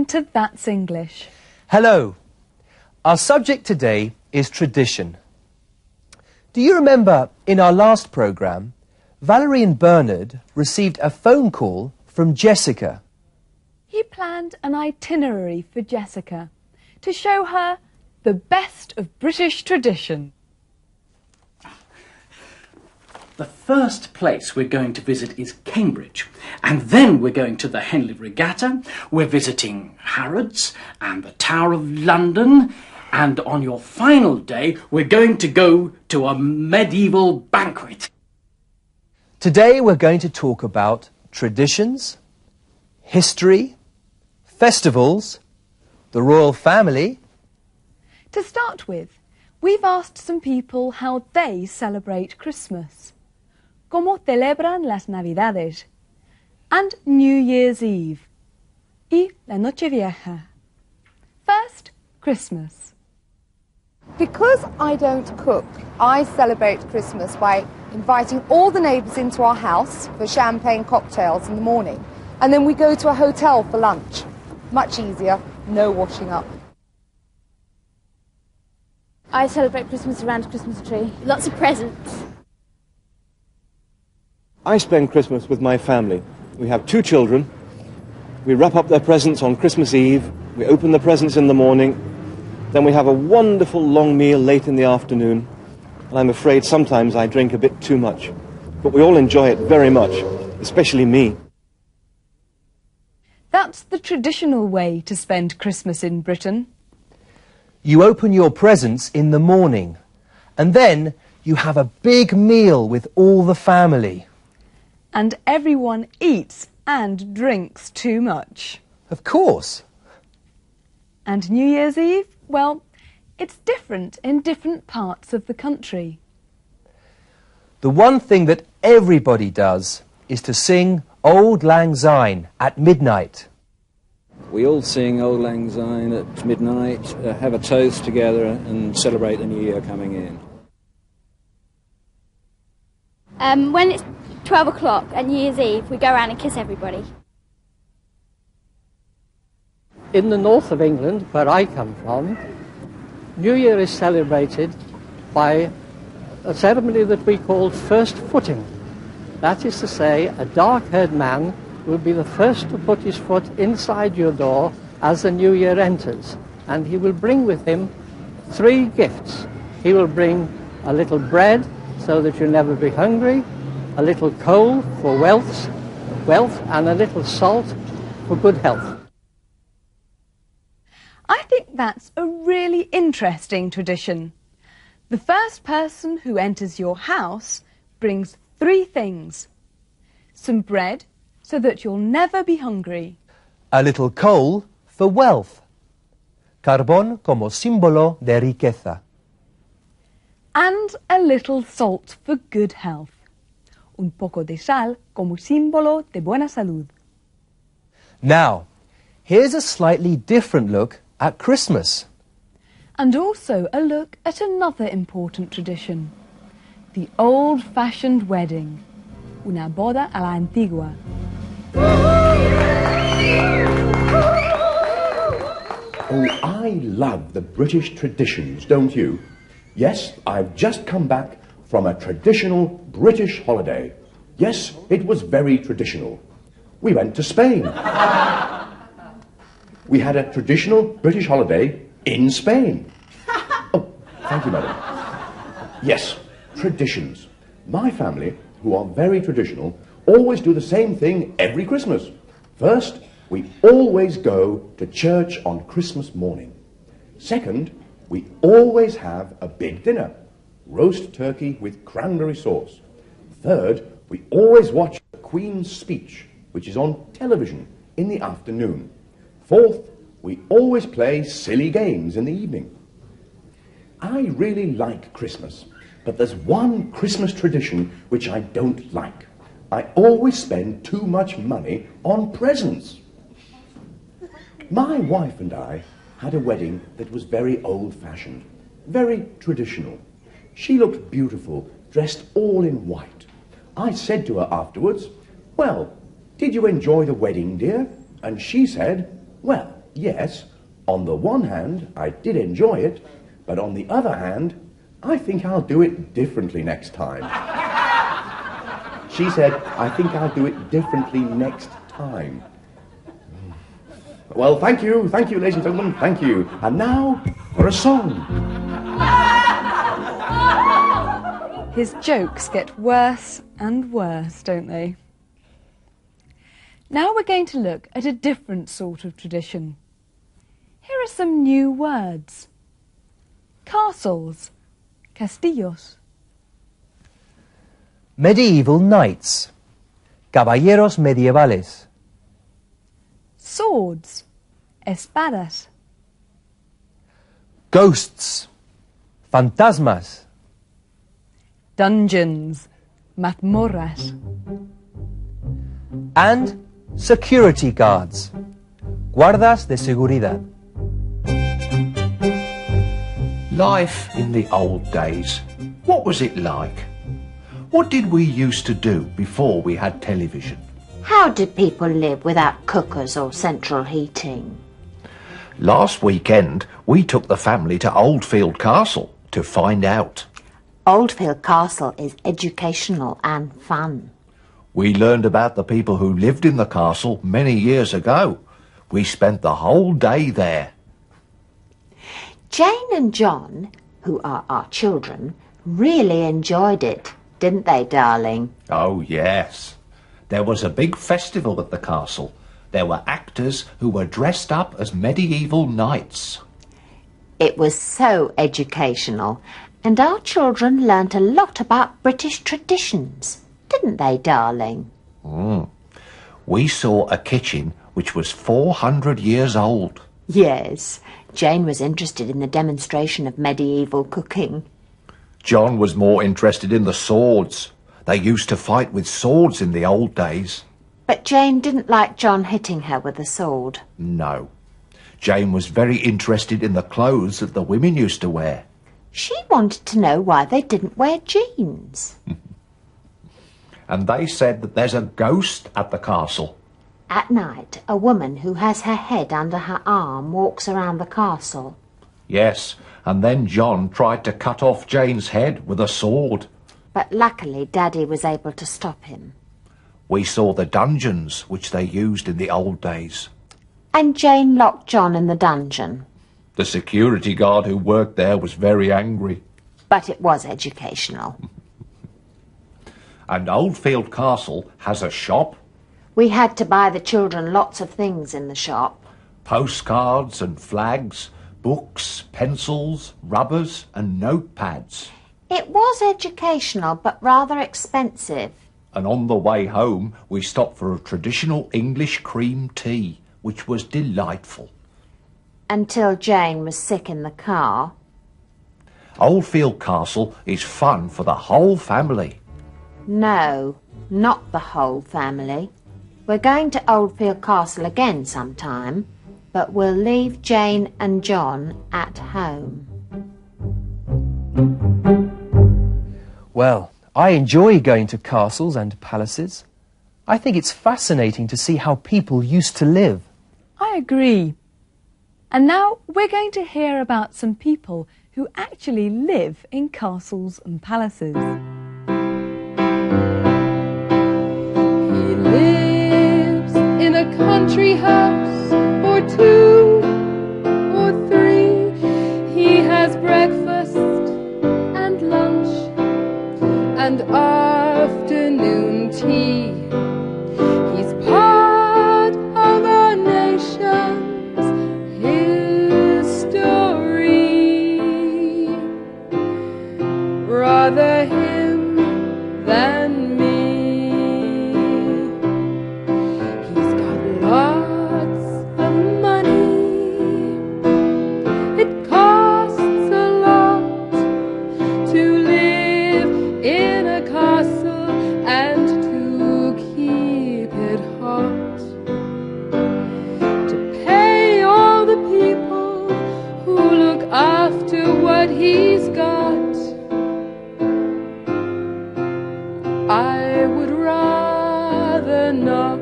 to That's English. Hello. Our subject today is tradition. Do you remember in our last programme, Valerie and Bernard received a phone call from Jessica? He planned an itinerary for Jessica to show her the best of British tradition. The first place we're going to visit is Cambridge, and then we're going to the Henley Regatta, we're visiting Harrods and the Tower of London, and on your final day we're going to go to a medieval banquet. Today we're going to talk about traditions, history, festivals, the royal family. To start with, we've asked some people how they celebrate Christmas. ¿Cómo celebran las Navidades? And New Year's Eve. Y la Nochevieja. First, Christmas. Because I don't cook, I celebrate Christmas by inviting all the neighbours into our house for champagne cocktails in the morning. And then we go to a hotel for lunch. Much easier, no washing up. I celebrate Christmas around a Christmas tree. Lots of presents. I spend Christmas with my family. We have 2 children. We wrap up their presents on Christmas Eve. We open the presents in the morning. Then we have a wonderful long meal late in the afternoon. And I'm afraid sometimes I drink a bit too much. But we all enjoy it very much, especially me. That's the traditional way to spend Christmas in Britain. You open your presents in the morning, and then you have a big meal with all the family. And everyone eats and drinks too much. Of course. And New Year's Eve? Well, it's different in different parts of the country. The one thing that everybody does is to sing Auld Lang Syne at midnight. We all sing Auld Lang Syne at midnight, have a toast together and celebrate the new year coming in. When it's 12 o'clock at New Year's Eve, we go around and kiss everybody. In the north of England, where I come from, New Year is celebrated by a ceremony that we call first footing. That is to say, a dark-haired man will be the first to put his foot inside your door as the new year enters, and he will bring with him 3 gifts. He will bring a little bread so that you'll never be hungry, a little coal for wealth, and a little salt for good health. I think that's a really interesting tradition. The first person who enters your house brings 3 things. Some bread, so that you'll never be hungry. A little coal for wealth. Carbón como símbolo de riqueza. And a little salt for good health. Un poco de sal como símbolo de buena salud. Now, here's a slightly different look at Christmas. And also a look at another important tradition. The old-fashioned wedding. Una boda a la antigua. Oh, I love the British traditions, don't you? Yes, I've just come back from a traditional British holiday. Yes, it was very traditional. We went to Spain. We had a traditional British holiday in Spain. Oh, thank you, madam. Yes, traditions. My family, who are very traditional, always do the same thing every Christmas. First, we always go to church on Christmas morning. Second, we always have a big dinner. Roast turkey with cranberry sauce. Third, we always watch the Queen's speech, which is on television in the afternoon. Fourth, we always play silly games in the evening. I really like Christmas, but there's one Christmas tradition which I don't like. I always spend too much money on presents. My wife and I had a wedding that was very old-fashioned, very traditional. She looked beautiful, dressed all in white. I said to her afterwards, "Well, did you enjoy the wedding, dear?" And she said, "Well, yes, on the one hand, I did enjoy it, but on the other hand, I think I'll do it differently next time. She said, I think I'll do it differently next time. Well, thank you, ladies and gentlemen, thank you. And now, for a song. His jokes get worse and worse, don't they? Now we're going to look at a different sort of tradition. Here are some new words. Castles, castillos. Medieval knights, caballeros medievales. Swords, espadas. Ghosts, fantasmas. Dungeons, mazmorras. And security guards, guardas de seguridad. Life in the old days, what was it like? What did we used to do before we had television? How did people live without cookers or central heating? Last weekend, we took the family to Oldfield Castle to find out. Oldfield Castle is educational and fun. We learned about the people who lived in the castle many years ago. We spent the whole day there. Jane and John, who are our children, really enjoyed it, didn't they, darling? Oh, yes. There was a big festival at the castle. There were actors who were dressed up as medieval knights. It was so educational, and our children learnt a lot about British traditions, didn't they, darling? We saw a kitchen which was 400 years old. Yes, Jane was interested in the demonstration of medieval cooking. John was more interested in the swords. They used to fight with swords in the old days. But Jane didn't like John hitting her with a sword. No. Jane was very interested in the clothes that the women used to wear. She wanted to know why they didn't wear jeans. And they said that there's a ghost at the castle. At night, a woman who has her head under her arm walks around the castle. Yes, and then John tried to cut off Jane's head with a sword. But luckily Daddy was able to stop him. We saw the dungeons which they used in the old days. And Jane locked John in the dungeon. The security guard who worked there was very angry. But it was educational. And Oldfield Castle has a shop. We had to buy the children lots of things in the shop. Postcards and flags, books, pencils, rubbers and notepads. It was educational, but rather expensive. And on the way home, we stopped for a traditional English cream tea, which was delightful. Until Jane was sick in the car. Oldfield Castle is fun for the whole family. No, not the whole family. We're going to Oldfield Castle again sometime, but we'll leave Jane and John at home. Well, I enjoy going to castles and palaces. I think it's fascinating to see how people used to live. I agree. And now we're going to hear about some people who actually live in castles and palaces. He lives in a country house or 2 or 3. He has breakfast and lunch and afternoon tea. He's part of our nation's history. Rather him than me. He's got lots of money. It costs a lot to live in a castle and to keep it hot. To pay all the people who look after what he's got. I would rather not.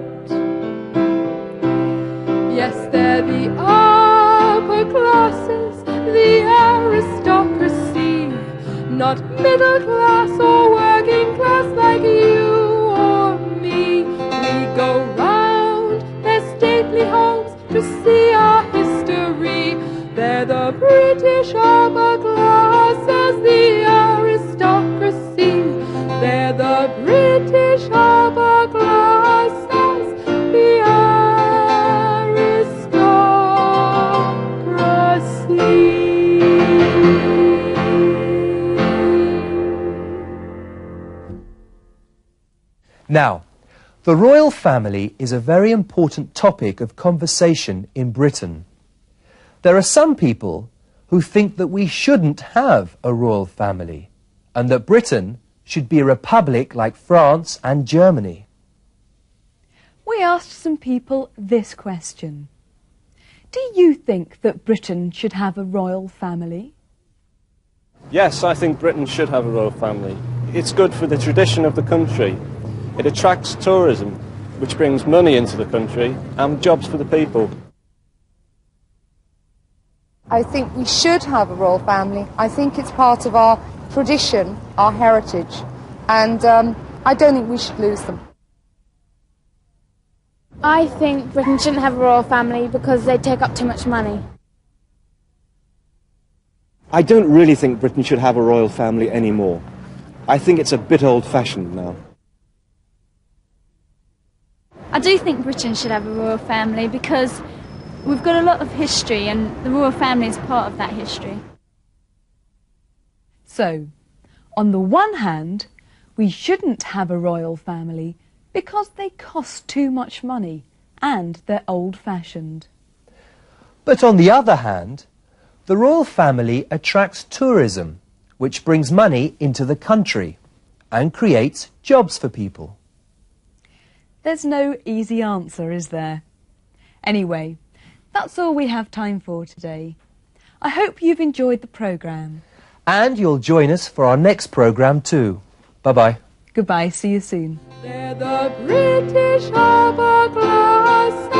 Yes, there the the aristocracy, not middle class or working class like you or me. We go round their stately homes to see our history. They're the British upper classes, the aristocracy. They're the British upper classes, the aristocracy. Now, the royal family is a very important topic of conversation in Britain. There are some people who think that we shouldn't have a royal family and that Britain should be a republic like France and Germany. We asked some people this question. Do you think that Britain should have a royal family? Yes, I think Britain should have a royal family. It's good for the tradition of the country. It attracts tourism, which brings money into the country and jobs for the people. I think we should have a royal family. I think it's part of our tradition, our heritage, and I don't think we should lose them. I think Britain shouldn't have a royal family because they take up too much money. I don't really think Britain should have a royal family anymore. I think it's a bit old-fashioned now. I do think Britain should have a royal family because we've got a lot of history and the royal family is part of that history. So, on the one hand, we shouldn't have a royal family because they cost too much money and they're old-fashioned. But on the other hand, the royal family attracts tourism, which brings money into the country and creates jobs for people. There's no easy answer, is there? Anyway, that's all we have time for today. I hope you've enjoyed the programme. And you'll join us for our next programme too. Bye-bye. Goodbye, see you soon. They're the British upper class.